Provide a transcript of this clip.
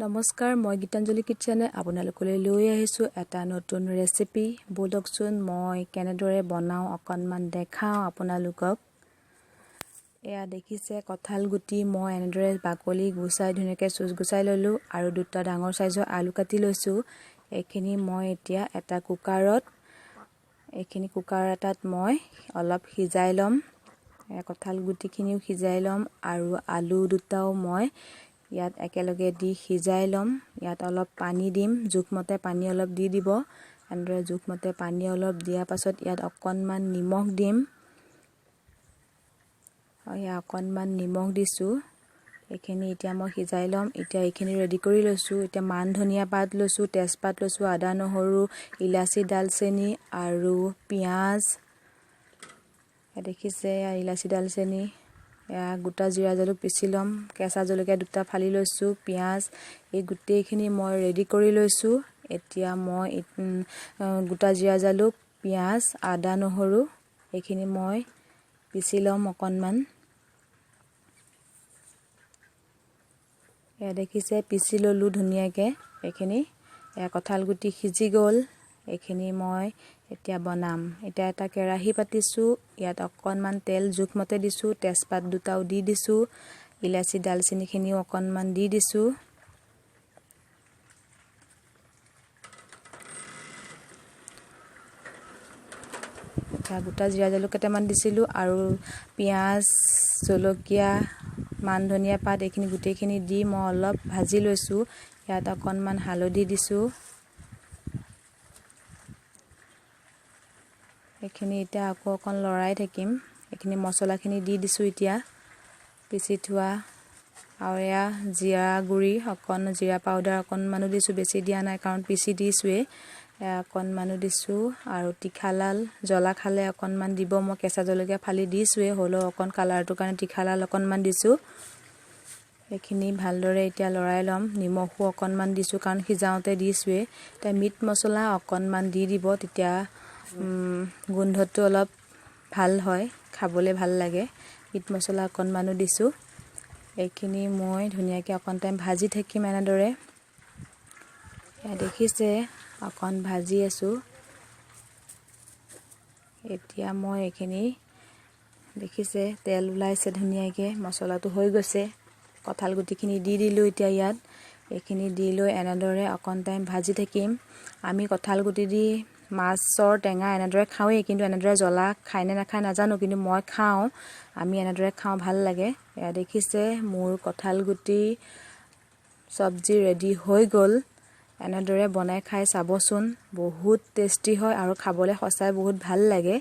নমস্কাৰ, মই গীতাঞ্জলি কিটচেনে আপোনালোকলৈ লৈ আহিছোঁ এটা নতুন ৰেচিপি। বলকচোন মই কেনেদৰে বনাওঁ অকণমান দেখাওঁ আপোনালোকক। এয়া দেখিছে কঁঠাল গুটি মই এনেদৰে বাকলি গুচাই ধুনীয়াকৈ চুচ গুচাই ল'লোঁ আৰু দুটা ডাঙৰ সাইজৰ আলু কাটি লৈছোঁ। এইখিনি মই এতিয়া এটা কুকাৰ এটাত মই অলপ সিজাই ল'ম। কঁঠাল গুটিখিনিও সিজাই ল'ম আৰু আলু দুটাও মই ইয়াত একেলগে দি সিজাই ল'ম। ইয়াত অলপ পানী দিম, জোখমতে পানী অলপ দি দিব। এনেদৰে জোখমতে পানী অলপ দিয়াৰ পাছত ইয়াত অকণমান নিমখ দিম। অকণমান নিমখ দিছোঁ। এইখিনি এতিয়া মই সিজাই ল'ম। এতিয়া এইখিনি ৰেডি কৰি লৈছোঁ। এতিয়া মান ধনিয়া পাত লৈছোঁ, তেজপাত লৈছোঁ, আদা নহৰু, ইলাচি দালচেনি আৰু পিঁয়াজ। দেখিছে ইলাচি দালচেনি, গোটা জিৰা জালুক পিচি ল'ম, কেঁচা জলকীয়া দুটা ফালি লৈছোঁ, পিঁয়াজ, এই গোটেইখিনি মই ৰেডি কৰি লৈছোঁ। এতিয়া মই গোটা জিৰা জালুক, পিঁয়াজ, আদা নহৰু এইখিনি মই পিচি ল'ম অকণমান। দেখিছে পিচি ল'লোঁ ধুনীয়াকৈ। এইখিনি কঁঠাল গুটি সিজি গ'ল। এইখিনি মই এতিয়া বনাম। এতিয়া এটা কেৰাহী পাতিছোঁ, ইয়াত অকণমান তেল জোখমতে দিছোঁ, তেজপাত দুটাও দি দিছোঁ, ইলাচি দালচেনিখিনিও অকণমান দি দিছোঁ। গোটা জিৰা জালুক কেইটামান দিছিলোঁ আৰু পিঁয়াজ, জলকীয়া, মান ধনিয়া পাত এইখিনি গোটেইখিনি দি মই অলপ ভাজি লৈছোঁ। ইয়াত অকণমান হালধি দিছোঁ। এইখিনি এতিয়া আকৌ অকণ লৰাই থাকিম। এইখিনি মছলাখিনি দি দিছোঁ এতিয়া পিচি থোৱা, আৰু এয়া জিৰা গুড়ি জিৰা পাউডাৰ অকণমানো দিছোঁ, বেছি দিয়া নাই কাৰণ পিচি দিছোঁৱেই। অকণমানো দিছোঁ আৰু তীখালাল, জ্বলা খালে অকণমান দিব। মই কেঁচা জলকীয়া ফালি দিছোঁৱেই, হ'লেও অকণ কালাৰটোৰ কাৰণে তীখালাল অকণমান দিছোঁ। এইখিনি ভালদৰে এতিয়া লৰাই ল'ম। নিমখো অকণমান দিছোঁ কাৰণ সিজাওঁতে দিছোঁৱেই। এতিয়া মিট মছলা অকণমান দি দিব, তেতিয়া গোন্ধটো অলপ ভাল হয়, খাবলৈ ভাল লাগে। মিট মছলা অকণমানো দিছোঁ। এইখিনি মই ধুনীয়াকৈ অকণ টাইম ভাজি থাকিম এনেদৰে। দেখিছে অকণ ভাজি আছোঁ। এতিয়া মই এইখিনি দেখিছে তেল ওলাইছে ধুনীয়াকৈ, মছলাটো হৈ গৈছে। কঁঠাল গুটিখিনি দি দিলোঁ এতিয়া ইয়াত। এইখিনি দি লৈ এনেদৰে অকণ টাইম ভাজি থাকিম। আমি কঁঠাল গুটি দি মাছৰ টেঙা এনেদৰে খাওঁৱেই, কিন্তু এনেদৰে জ্বলা খায় নে নাখায় নাজানো, কিন্তু মই খাওঁ। আমি এনেদৰে খাওঁ, ভাল লাগে। দেখিছে মোৰ কঁঠাল গুটি চব্জি ৰেডি হৈ গ'ল। এনেদৰে বনাই খাই চাবচোন, বহুত টেষ্টি হয় আৰু খাবলৈ সঁচাই বহুত ভাল লাগে।